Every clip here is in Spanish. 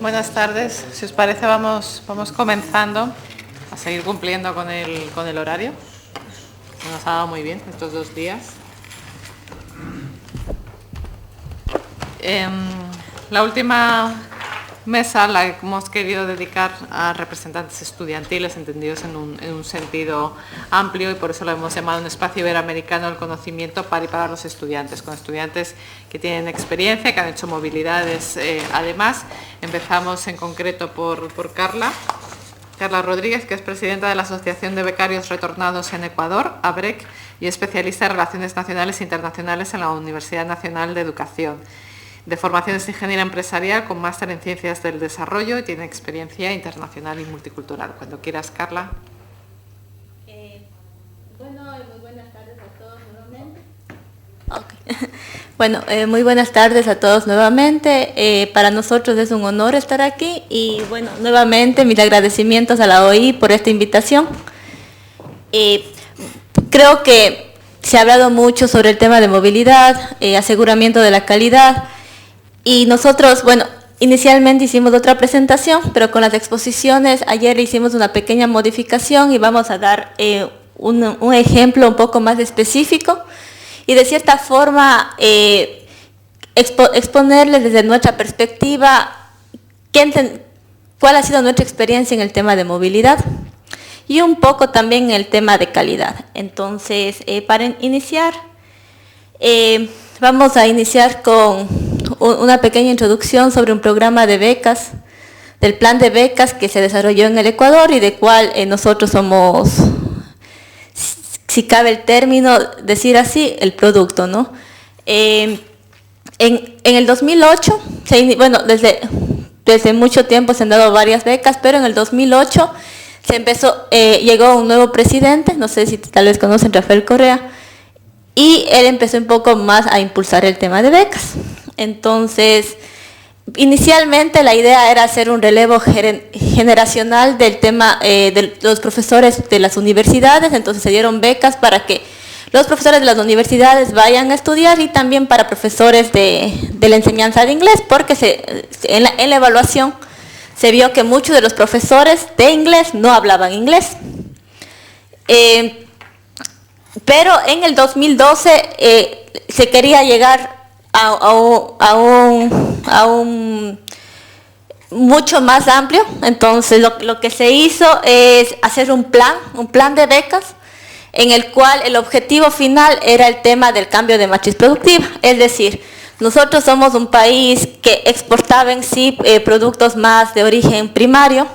Buenas tardes. Si os parece, vamos comenzando a seguir cumpliendo con el horario. Nos ha dado muy bien estos 2 días. La última mesa la hemos querido dedicar a representantes estudiantiles entendidos en un sentido amplio, y por eso lo hemos llamado un espacio iberoamericano del conocimiento para y para los estudiantes, con estudiantes que tienen experiencia, que han hecho movilidades. Además, empezamos en concreto por Carla Rodríguez, que es presidenta de la Asociación de Becarios Retornados en Ecuador, ABREC, y especialista en Relaciones Nacionales e Internacionales en la Universidad Nacional de Educación. De formación es ingeniera empresarial con máster en Ciencias del Desarrollo y tiene experiencia internacional y multicultural. Cuando quieras, Carla. Muy buenas tardes a todos nuevamente. Muy buenas tardes a todos nuevamente. Para nosotros es un honor estar aquí y nuevamente mis agradecimientos a la OI por esta invitación. Creo que se ha hablado mucho sobre el tema de movilidad, aseguramiento de la calidad. Y nosotros, inicialmente hicimos otra presentación, pero con las exposiciones ayer hicimos una pequeña modificación y vamos a dar un ejemplo un poco más específico y de cierta forma exponerles desde nuestra perspectiva cuál ha sido nuestra experiencia en el tema de movilidad y un poco también en el tema de calidad. Entonces, para iniciar, vamos a iniciar con una pequeña introducción sobre un programa de becas, del plan de becas que se desarrolló en el Ecuador y de cual nosotros somos, si cabe el término, decir así, el producto, ¿no? En el 2008, desde mucho tiempo se han dado varias becas, pero en el 2008 llegó un nuevo presidente, no sé si tal vez conocen, Rafael Correa, y él empezó un poco más a impulsar el tema de becas. Entonces, inicialmente la idea era hacer un relevo generacional del tema de los profesores de las universidades. Entonces se dieron becas para que los profesores de las universidades vayan a estudiar y también para profesores de la enseñanza de inglés, porque en la evaluación se vio que muchos de los profesores de inglés no hablaban inglés. Pero en el 2012 se quería llegar a un mucho más amplio. Entonces lo que se hizo es hacer un plan de becas en el cual el objetivo final era el tema del cambio de matriz productiva. Es decir, nosotros somos un país que exportaba en sí productos más de origen primario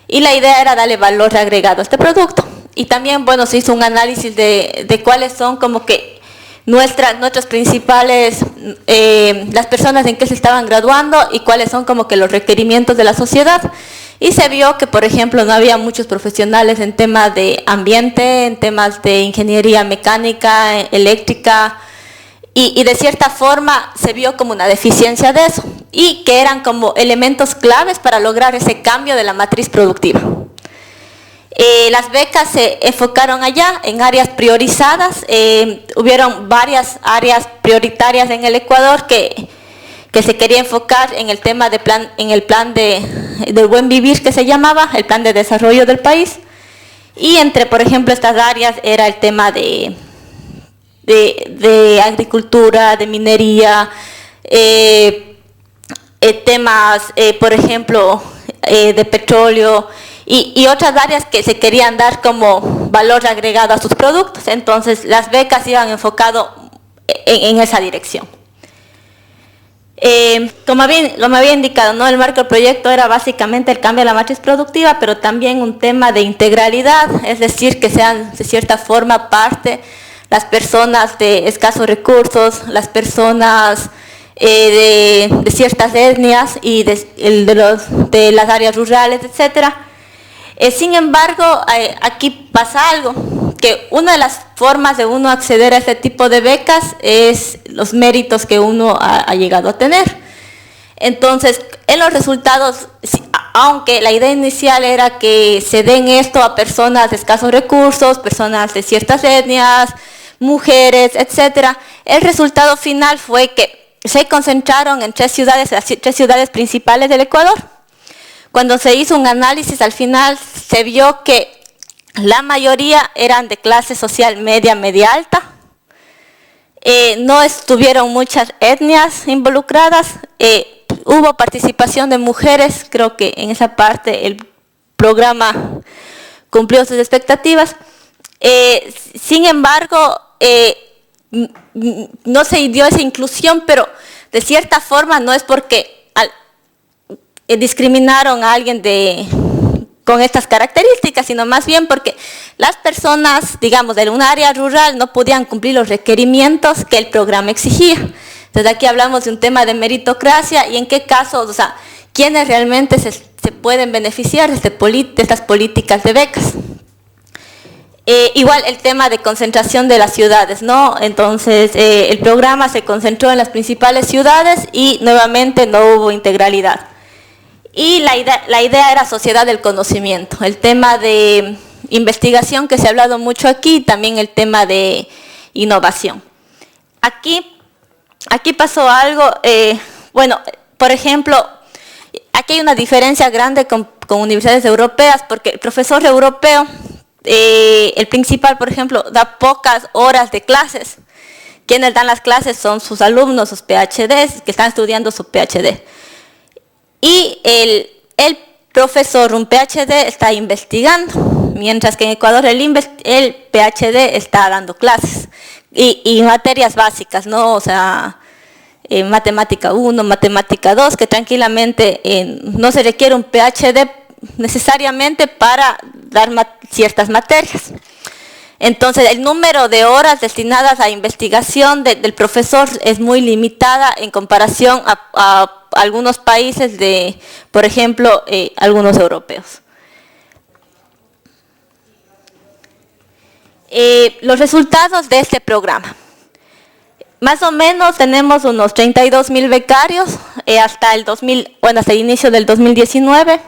y la idea era darle valor agregado a este producto. Y también, se hizo un análisis de cuáles son como que nuestras principales, las personas en que se estaban graduando y cuáles son como que los requerimientos de la sociedad. Y se vio que, por ejemplo, no había muchos profesionales en temas de ambiente, en temas de ingeniería mecánica, eléctrica, y de cierta forma se vio como una deficiencia de eso, y que eran como elementos claves para lograr ese cambio de la matriz productiva. Las becas se enfocaron allá en áreas priorizadas. Hubieron varias áreas prioritarias en el Ecuador que se quería enfocar en el tema en el plan del buen vivir, que se llamaba, el plan de desarrollo del país. Y entre, por ejemplo, estas áreas era el tema de agricultura, de minería, temas, por ejemplo, de petróleo, y otras áreas que se querían dar como valor agregado a sus productos. Entonces las becas iban enfocado en esa dirección. Como había indicado, ¿no? El marco del proyecto era básicamente el cambio de la matriz productiva, pero también un tema de integralidad, es decir, que sean de cierta forma parte las personas de escasos recursos, las personas de ciertas etnias y de las áreas rurales, etcétera. Sin embargo, aquí pasa algo, que una de las formas de uno acceder a este tipo de becas es los méritos que uno ha llegado a tener. Entonces, en los resultados, aunque la idea inicial era que se den esto a personas de escasos recursos, personas de ciertas etnias, mujeres, etcétera, el resultado final fue que se concentraron en las tres ciudades principales del Ecuador. Cuando se hizo un análisis, al final se vio que la mayoría eran de clase social media, media alta. No estuvieron muchas etnias involucradas. Hubo participación de mujeres, creo que en esa parte el programa cumplió sus expectativas. Sin embargo, no se dio esa inclusión, pero de cierta forma no es porque discriminaron a alguien con estas características, sino más bien porque las personas, digamos, de un área rural no podían cumplir los requerimientos que el programa exigía. Entonces aquí hablamos de un tema de meritocracia y en qué casos, o sea, quiénes realmente se pueden beneficiar de estas políticas de becas. Igual el tema de concentración de las ciudades, ¿no? Entonces el programa se concentró en las principales ciudades y nuevamente no hubo integralidad. Y la idea era sociedad del conocimiento, el tema de investigación que se ha hablado mucho aquí, también el tema de innovación. Aquí pasó algo, bueno, por ejemplo, aquí hay una diferencia grande con universidades europeas, porque el profesor europeo, el principal, por ejemplo, da pocas horas de clases. Quienes dan las clases son sus alumnos, sus PhDs, que están estudiando su PhD. Y el profesor, un PhD, está investigando, mientras que en Ecuador el PhD está dando clases. Y materias básicas, ¿no? O sea, matemática 1, matemática 2, que tranquilamente no se requiere un PhD necesariamente para dar ciertas materias. Entonces, el número de horas destinadas a investigación del profesor es muy limitada en comparación a algunos países por ejemplo, algunos europeos. Los resultados de este programa. Más o menos tenemos unos 32,000 becarios hasta el inicio del 2019.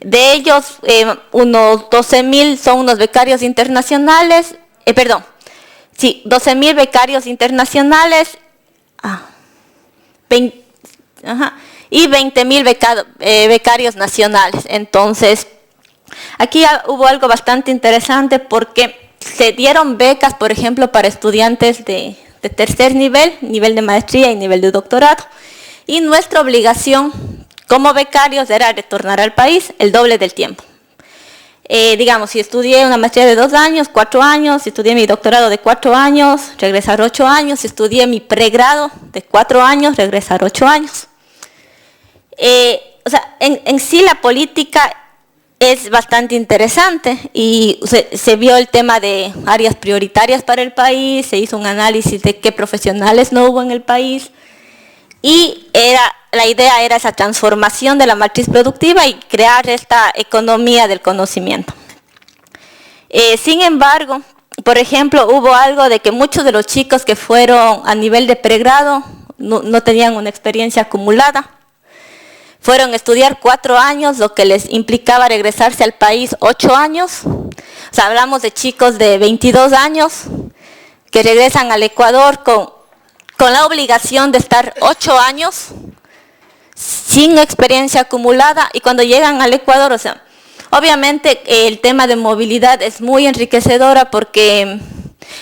De ellos, unos 12,000 son unos becarios internacionales, 12,000 becarios internacionales y 20,000 becarios nacionales. Entonces, aquí hubo algo bastante interesante porque se dieron becas, por ejemplo, para estudiantes de tercer nivel de maestría y nivel de doctorado. Y nuestra obligación como becarios era retornar al país el doble del tiempo. Digamos, si estudié una maestría de 2 años, 4 años, si estudié mi doctorado de 4 años, regresar 8 años, si estudié mi pregrado de 4 años, regresar 8 años. O sea, en sí la política es bastante interesante y se vio el tema de áreas prioritarias para el país, se hizo un análisis de qué profesionales no hubo en el país y la idea era esa transformación de la matriz productiva y crear esta economía del conocimiento. Sin embargo, por ejemplo, hubo algo de que muchos de los chicos que fueron a nivel de pregrado no tenían una experiencia acumulada. Fueron a estudiar 4 años, lo que les implicaba regresarse al país 8 años. O sea, hablamos de chicos de 22 años que regresan al Ecuador con la obligación de estar 8 años sin experiencia acumulada y cuando llegan al Ecuador, o sea, obviamente el tema de movilidad es muy enriquecedora porque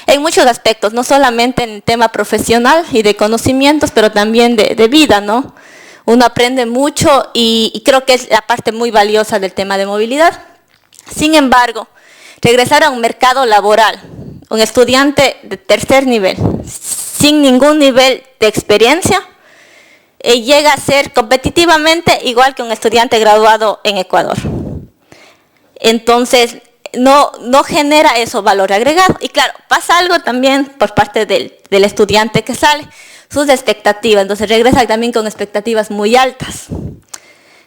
en muchos aspectos, no solamente en el tema profesional y de conocimientos, pero también de vida, ¿no? Uno aprende mucho y creo que es la parte muy valiosa del tema de movilidad. Sin embargo, regresar a un mercado laboral, un estudiante de tercer nivel, sin ningún nivel de experiencia, llega a ser competitivamente igual que un estudiante graduado en Ecuador. Entonces, no genera eso valor agregado. Y claro, pasa algo también por parte del estudiante que sale, sus expectativas, entonces regresa también con expectativas muy altas.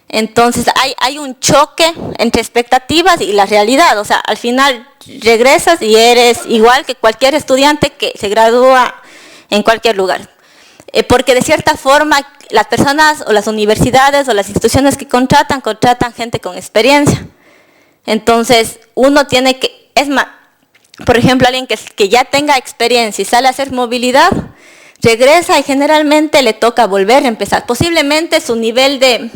Entonces hay un choque entre expectativas y la realidad, o sea, al final regresas y eres igual que cualquier estudiante que se gradúa en cualquier lugar. Porque de cierta forma las personas o las universidades o las instituciones que contratan gente con experiencia. Entonces uno tiene que, es más, por ejemplo, alguien que ya tenga experiencia y sale a hacer movilidad, regresa y generalmente le toca volver a empezar. Posiblemente su nivel de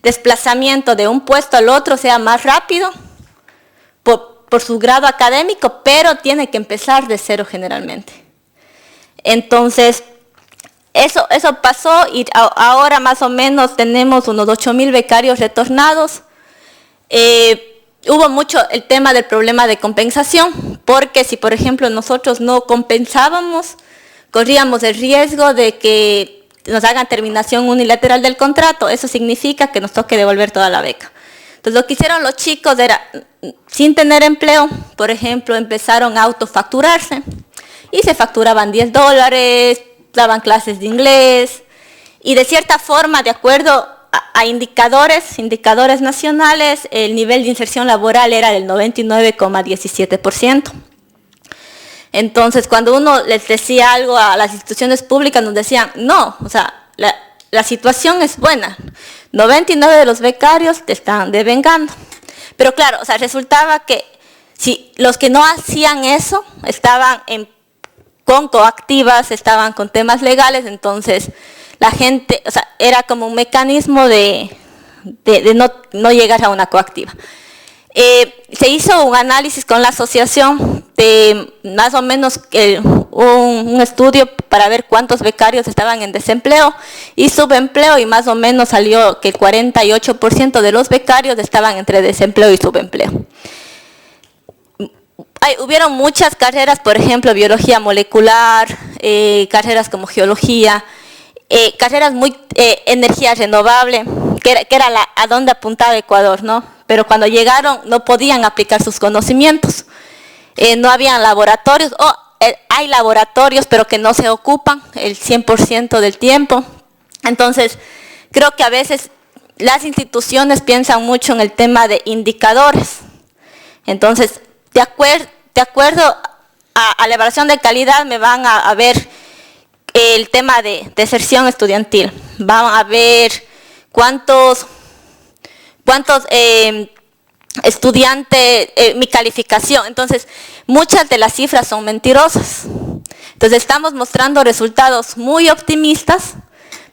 desplazamiento de un puesto al otro sea más rápido por su grado académico, pero tiene que empezar de cero generalmente. Entonces, eso pasó y ahora más o menos tenemos unos 8,000 becarios retornados. Hubo mucho el tema del problema de compensación, porque si por ejemplo nosotros no compensábamos, corríamos el riesgo de que nos hagan terminación unilateral del contrato. Eso significa que nos toque devolver toda la beca. Entonces lo que hicieron los chicos era, sin tener empleo, por ejemplo, empezaron a autofacturarse y se facturaban $10, daban clases de inglés y de cierta forma, de acuerdo a indicadores nacionales, el nivel de inserción laboral era del 99,17%. Entonces, cuando uno les decía algo a las instituciones públicas, nos decían, no, o sea, la situación es buena. 99 de los becarios te están devengando. Pero claro, o sea, resultaba que si los que no hacían eso estaban con coactivas, estaban con temas legales, entonces la gente, o sea, era como un mecanismo de no llegar a una coactiva. Se hizo un análisis con la asociación de más o menos un estudio para ver cuántos becarios estaban en desempleo y subempleo, y más o menos salió que el 48% de los becarios estaban entre desempleo y subempleo. Hubieron muchas carreras, por ejemplo, biología molecular, carreras como geología, carreras muy energía renovable, que era a donde apuntaba Ecuador, ¿no? Pero cuando llegaron no podían aplicar sus conocimientos. No habían laboratorios, hay laboratorios, pero que no se ocupan el 100% del tiempo. Entonces, creo que a veces las instituciones piensan mucho en el tema de indicadores. Entonces, de acuerdo a la evaluación de calidad, me van a ver el tema de deserción estudiantil. Van a ver cuántos estudiantes, mi calificación. Entonces, muchas de las cifras son mentirosas. Entonces, estamos mostrando resultados muy optimistas,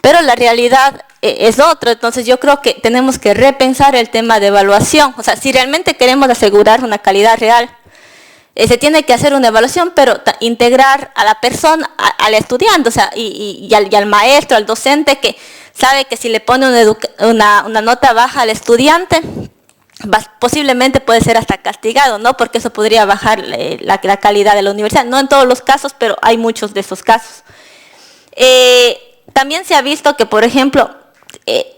pero la realidad es otra. Entonces, yo creo que tenemos que repensar el tema de evaluación. O sea, si realmente queremos asegurar una calidad real, se tiene que hacer una evaluación, pero integrar a la persona, al estudiante, o sea, y al maestro, al docente, que sabe que si le pone una nota baja al estudiante, posiblemente puede ser hasta castigado, ¿no? Porque eso podría bajar la calidad de la universidad. No en todos los casos, pero hay muchos de esos casos. También se ha visto que, por ejemplo,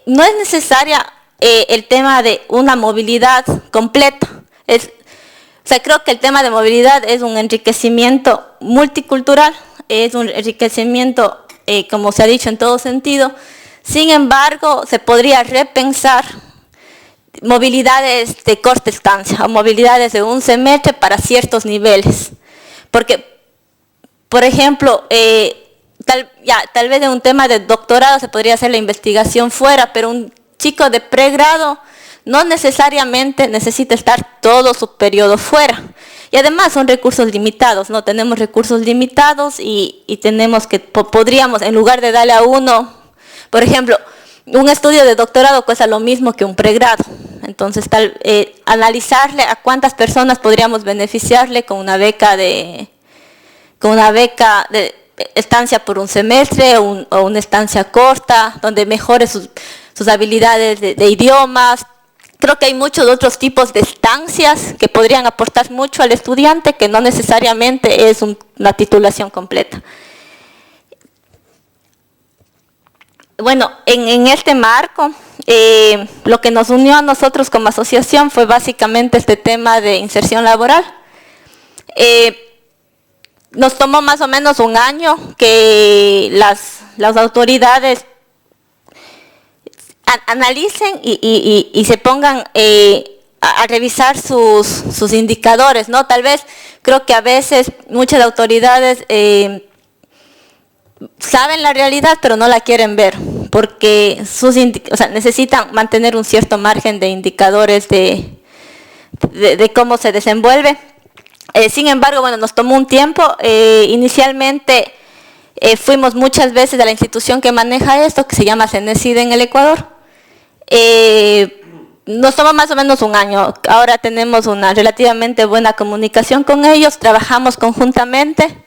no es necesaria el tema de una movilidad completa. O sea, creo que el tema de movilidad es un enriquecimiento multicultural, es un enriquecimiento, como se ha dicho, en todo sentido. Sin embargo, se podría repensar movilidades de corta estancia o movilidades de un semestre para ciertos niveles. Porque, por ejemplo, tal vez en un tema de doctorado se podría hacer la investigación fuera, pero un chico de pregrado no necesariamente necesita estar todo su periodo fuera. Y además son recursos limitados, ¿no? Tenemos recursos limitados y tenemos que, podríamos, en lugar de darle a uno, por ejemplo, un estudio de doctorado cuesta lo mismo que un pregrado. Entonces, analizarle a cuántas personas podríamos beneficiarle con una beca de estancia por un semestre o una estancia corta, donde mejore sus habilidades de idiomas. Creo que hay muchos otros tipos de estancias que podrían aportar mucho al estudiante, que no necesariamente es una titulación completa. Bueno, en este marco, lo que nos unió a nosotros como asociación fue básicamente este tema de inserción laboral. Nos tomó más o menos un año que las autoridades analicen y se pongan a revisar sus indicadores, ¿no? Tal vez, creo que a veces muchas autoridades saben la realidad, pero no la quieren ver, porque necesitan mantener un cierto margen de indicadores de cómo se desenvuelve. Sin embargo, bueno, nos tomó un tiempo. Inicialmente Fuimos muchas veces a la institución que maneja esto, que se llama CENESID en el Ecuador. Nos tomó más o menos un año. Ahora tenemos una relativamente buena comunicación con ellos, trabajamos conjuntamente,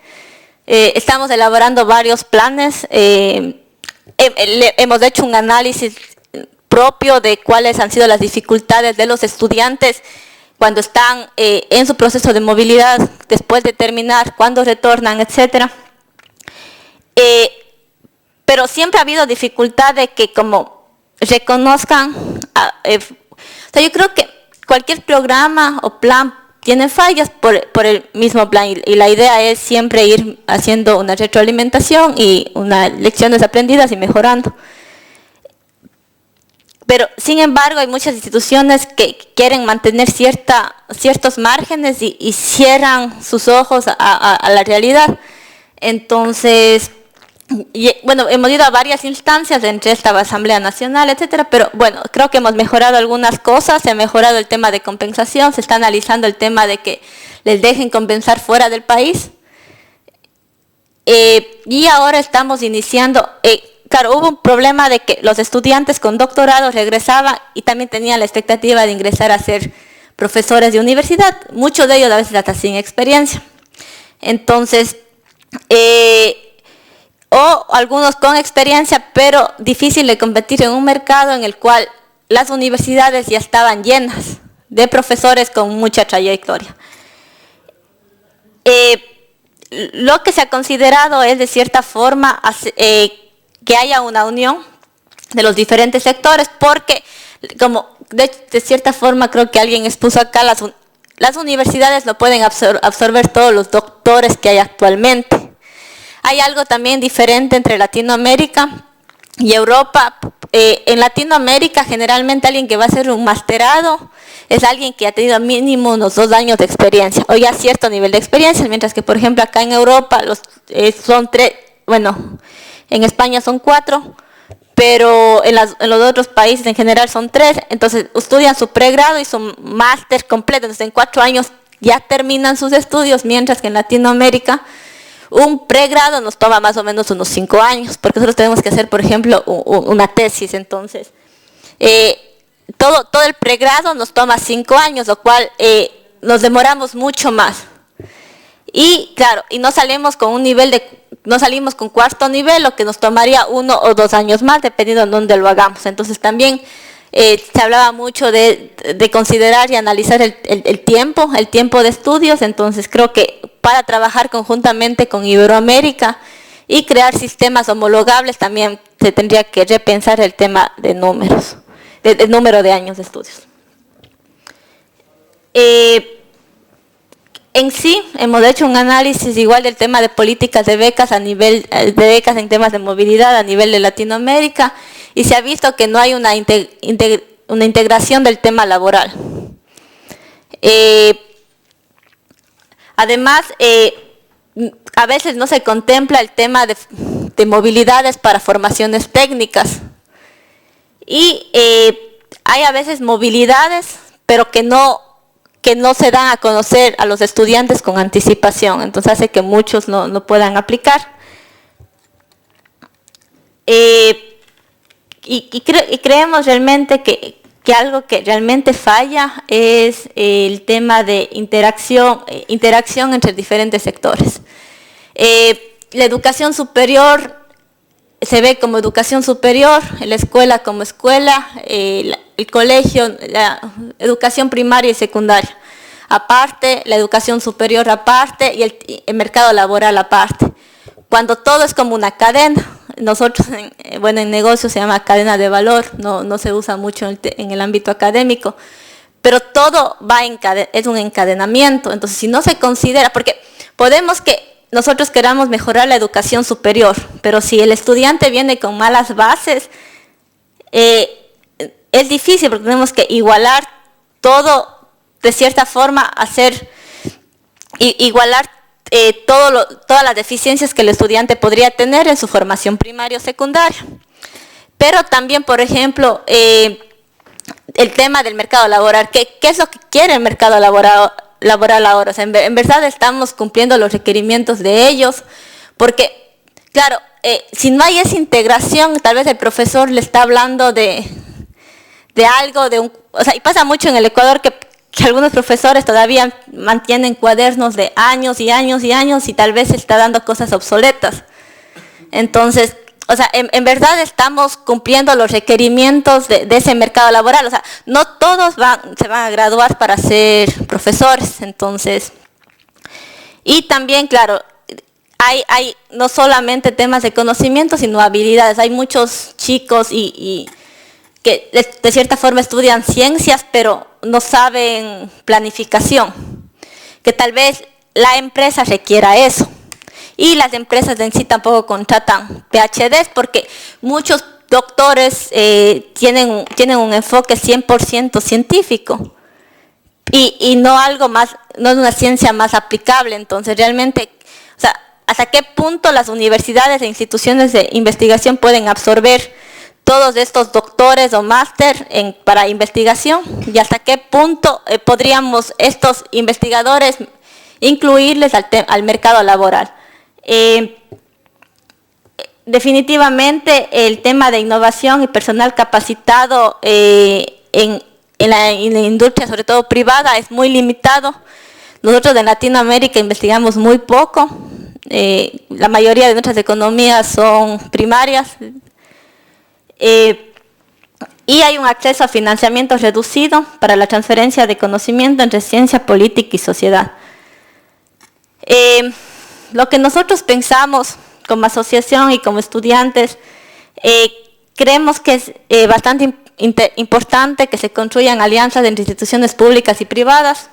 estamos elaborando varios planes, hemos hecho un análisis propio de cuáles han sido las dificultades de los estudiantes cuando están en su proceso de movilidad, después de terminar, cuando retornan, etcétera. Pero siempre ha habido dificultad de que como reconozcan, o sea, yo creo que cualquier programa o plan tiene fallas por el mismo plan y la idea es siempre ir haciendo una retroalimentación y unas lecciones aprendidas y mejorando. Pero, sin embargo, hay muchas instituciones que quieren mantener ciertos márgenes y cierran sus ojos a la realidad. Entonces, bueno, hemos ido a varias instancias, entre esta Asamblea Nacional, etcétera, pero bueno, creo que hemos mejorado algunas cosas, se ha mejorado el tema de compensación, se está analizando el tema de que les dejen compensar fuera del país. Y ahora estamos iniciando, claro, hubo un problema de que los estudiantes con doctorado regresaban y también tenían la expectativa de ingresar a ser profesores de universidad, muchos de ellos a veces hasta sin experiencia. Entonces, o algunos con experiencia, pero difícil de competir en un mercado en el cual las universidades ya estaban llenas de profesores con mucha trayectoria. Lo que se ha considerado es de cierta forma que haya una unión de los diferentes sectores, porque como de cierta forma creo que alguien expuso acá, las universidades no pueden absorber todos los doctores que hay actualmente. Hay algo también diferente entre Latinoamérica y Europa. En Latinoamérica generalmente alguien que va a hacer un masterado es alguien que ha tenido mínimo unos 2 años de experiencia o ya cierto nivel de experiencia, mientras que por ejemplo acá en Europa son 3, bueno, en España son 4, pero en los otros países en general son 3, entonces estudian su pregrado y su máster completo, entonces en 4 años ya terminan sus estudios, mientras que en Latinoamérica un pregrado nos toma más o menos unos 5 años, porque nosotros tenemos que hacer, por ejemplo, una tesis, entonces todo el pregrado nos toma 5 años, lo cual nos demoramos mucho más. Y claro, y no salimos con cuarto nivel, lo que nos tomaría 1 o 2 años más, dependiendo de dónde lo hagamos. Entonces también se hablaba mucho de considerar y analizar el tiempo de estudios, entonces creo que para trabajar conjuntamente con Iberoamérica y crear sistemas homologables también se tendría que repensar el tema de números, del número de años de estudios. En sí, hemos hecho un análisis igual del tema de políticas de becas de becas en temas de movilidad a nivel de Latinoamérica y se ha visto que no hay una integración del tema laboral. Además, a veces no se contempla el tema de movilidades para formaciones técnicas y hay a veces movilidades, pero que no se dan a conocer a los estudiantes con anticipación, entonces hace que muchos no puedan aplicar. Y creemos realmente que algo que realmente falla es el tema de interacción entre diferentes sectores. La educación superior se ve como educación superior, la escuela como escuela, el colegio, la educación primaria y secundaria aparte, la educación superior aparte y el mercado laboral aparte. Cuando todo es como una cadena, nosotros en negocios se llama cadena de valor, no se usa mucho en el ámbito académico, pero todo es un encadenamiento. Entonces si no se considera, porque podemos que nosotros queramos mejorar la educación superior, pero si el estudiante viene con malas bases, es difícil porque tenemos que igualar todo, de cierta forma, igualar todas las deficiencias que el estudiante podría tener en su formación primaria o secundaria. Pero también, por ejemplo, el tema del mercado laboral, ¿qué es lo que quiere el mercado laboral ahora? O sea, en verdad estamos cumpliendo los requerimientos de ellos, porque Claro, si no hay esa integración, tal vez el profesor le está hablando de algo, o sea, y pasa mucho en el Ecuador que algunos profesores todavía mantienen cuadernos de años y años y años y tal vez está dando cosas obsoletas. Entonces, o sea, en verdad estamos cumpliendo los requerimientos de ese mercado laboral. O sea, no todos se van a graduar para ser profesores. Entonces, y también, claro, hay no solamente temas de conocimiento, sino habilidades. Hay muchos chicos que de cierta forma estudian ciencias, pero no saben planificación, que tal vez la empresa requiera eso. Y las empresas en sí tampoco contratan PhDs, porque muchos doctores tienen un enfoque 100% científico y no algo más, no es una ciencia más aplicable. Entonces realmente, o sea, hasta qué punto las universidades e instituciones de investigación pueden absorber todos estos doctores o máster para investigación, y hasta qué punto podríamos estos investigadores incluirles al mercado laboral. Definitivamente el tema de innovación y personal capacitado en la industria, sobre todo privada, es muy limitado. Nosotros en Latinoamérica investigamos muy poco. La mayoría de nuestras economías son primarias. Y hay un acceso a financiamiento reducido para la transferencia de conocimiento entre ciencia, política y sociedad. Lo que nosotros pensamos como asociación y como estudiantes, creemos que es bastante importante que se construyan alianzas entre instituciones públicas y privadas,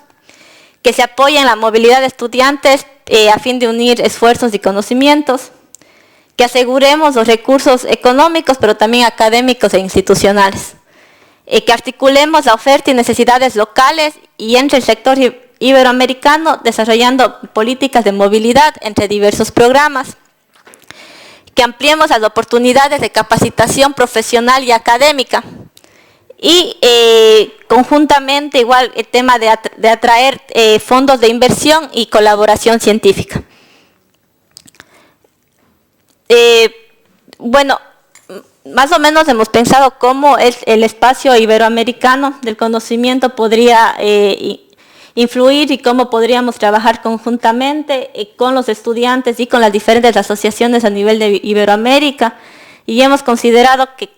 que se apoyen la movilidad de estudiantes a fin de unir esfuerzos y conocimientos, que aseguremos los recursos económicos, pero también académicos e institucionales, que articulemos la oferta y necesidades locales y entre el sector iberoamericano, desarrollando políticas de movilidad entre diversos programas, que ampliemos las oportunidades de capacitación profesional y académica, y conjuntamente igual el tema de atraer fondos de inversión y colaboración científica. Bueno, más o menos hemos pensado cómo el espacio iberoamericano del conocimiento podría influir y cómo podríamos trabajar conjuntamente con los estudiantes y con las diferentes asociaciones a nivel de Iberoamérica. Y hemos considerado que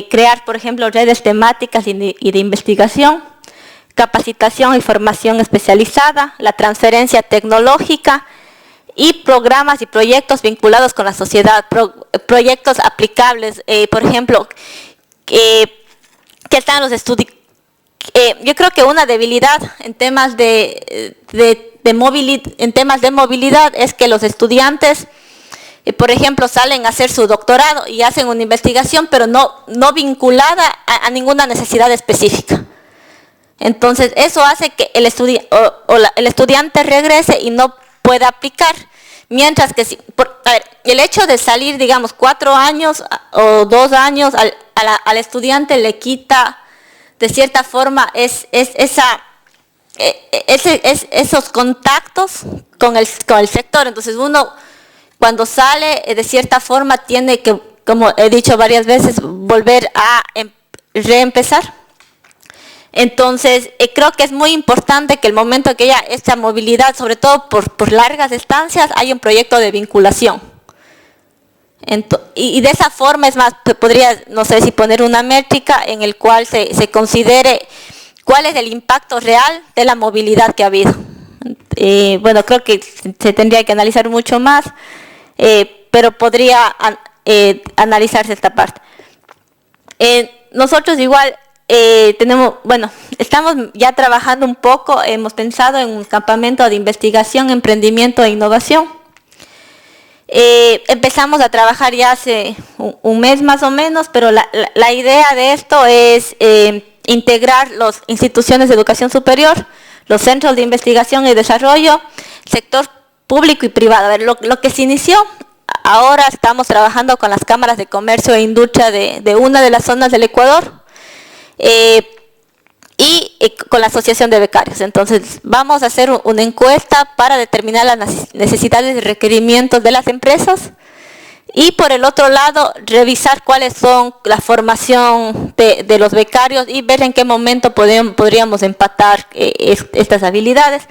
crear, por ejemplo, redes temáticas y de investigación, capacitación y formación especializada, la transferencia tecnológica y programas y proyectos vinculados con la sociedad, proyectos aplicables, por ejemplo, que están los estudios. Yo creo que una debilidad en temas de movilidad es que los estudiantes, por ejemplo, salen a hacer su doctorado y hacen una investigación, pero no vinculada a ninguna necesidad específica. Entonces, eso hace que el estudiante regrese y no pueda aplicar. Mientras que, el hecho de salir, digamos, 4 años o 2 años al estudiante le quita, de cierta forma, esos contactos con el sector. Entonces, uno, cuando sale, de cierta forma, tiene que, como he dicho varias veces, volver a reempezar. Entonces, creo que es muy importante que el momento que haya esta movilidad, sobre todo por largas estancias, hay un proyecto de vinculación. Y de esa forma, es más, podría, no sé si poner una métrica en el cual se considere cuál es el impacto real de la movilidad que ha habido. Bueno, creo que se tendría que analizar mucho más, pero podría analizarse esta parte. Nosotros igual estamos ya trabajando un poco, hemos pensado en un campamento de investigación, emprendimiento e innovación. Empezamos a trabajar ya hace un mes más o menos, pero la idea de esto es integrar las instituciones de educación superior, los centros de investigación y desarrollo, sector público y privado. A ver, lo que se inició, ahora estamos trabajando con las cámaras de comercio e industria de una de las zonas del Ecuador, y con la asociación de becarios. Entonces vamos a hacer una encuesta para determinar las necesidades y requerimientos de las empresas Y por el otro lado, revisar cuáles son la formación de los becarios y ver en qué momento podríamos empatar estas habilidades.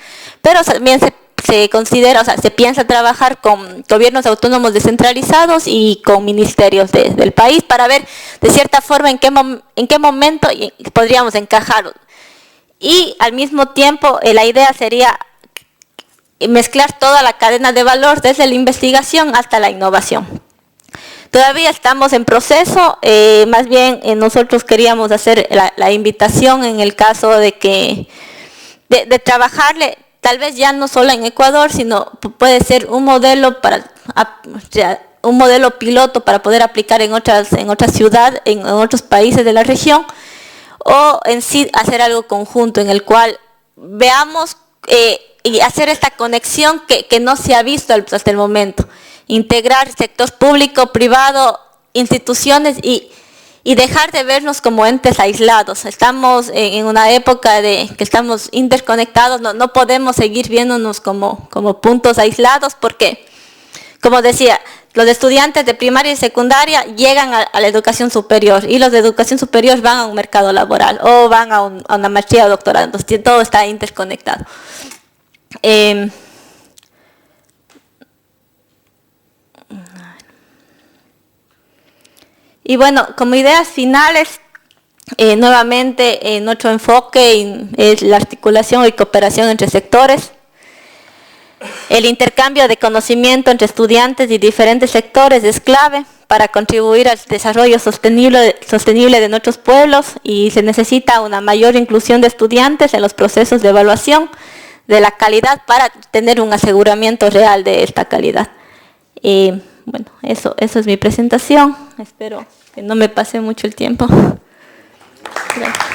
Pero también se considera, o sea, se piensa trabajar con gobiernos autónomos descentralizados y con ministerios del país para ver de cierta forma en qué momento podríamos encajar. Y al mismo tiempo la idea sería mezclar toda la cadena de valor desde la investigación hasta la innovación. Todavía estamos en proceso, más bien nosotros queríamos hacer la invitación en el caso de trabajarle, tal vez ya no solo en Ecuador, sino puede ser un modelo piloto para poder aplicar en otras ciudades, en otros países de la región, o en sí hacer algo conjunto en el cual veamos y hacer esta conexión que no se ha visto hasta el momento. Integrar sector público, privado, instituciones y dejar de vernos como entes aislados. Estamos en una época de que estamos interconectados, no podemos seguir viéndonos como puntos aislados porque, como decía, los estudiantes de primaria y secundaria llegan a la educación superior y los de educación superior van a un mercado laboral o van a una maestría o doctorado, entonces todo está interconectado. Y bueno, como ideas finales, nuevamente nuestro enfoque es la articulación y cooperación entre sectores, el intercambio de conocimiento entre estudiantes y diferentes sectores es clave para contribuir al desarrollo sostenible de nuestros pueblos y se necesita una mayor inclusión de estudiantes en los procesos de evaluación de la calidad para tener un aseguramiento real de esta calidad. Bueno, eso es mi presentación. Espero que no me pase mucho el tiempo. Gracias.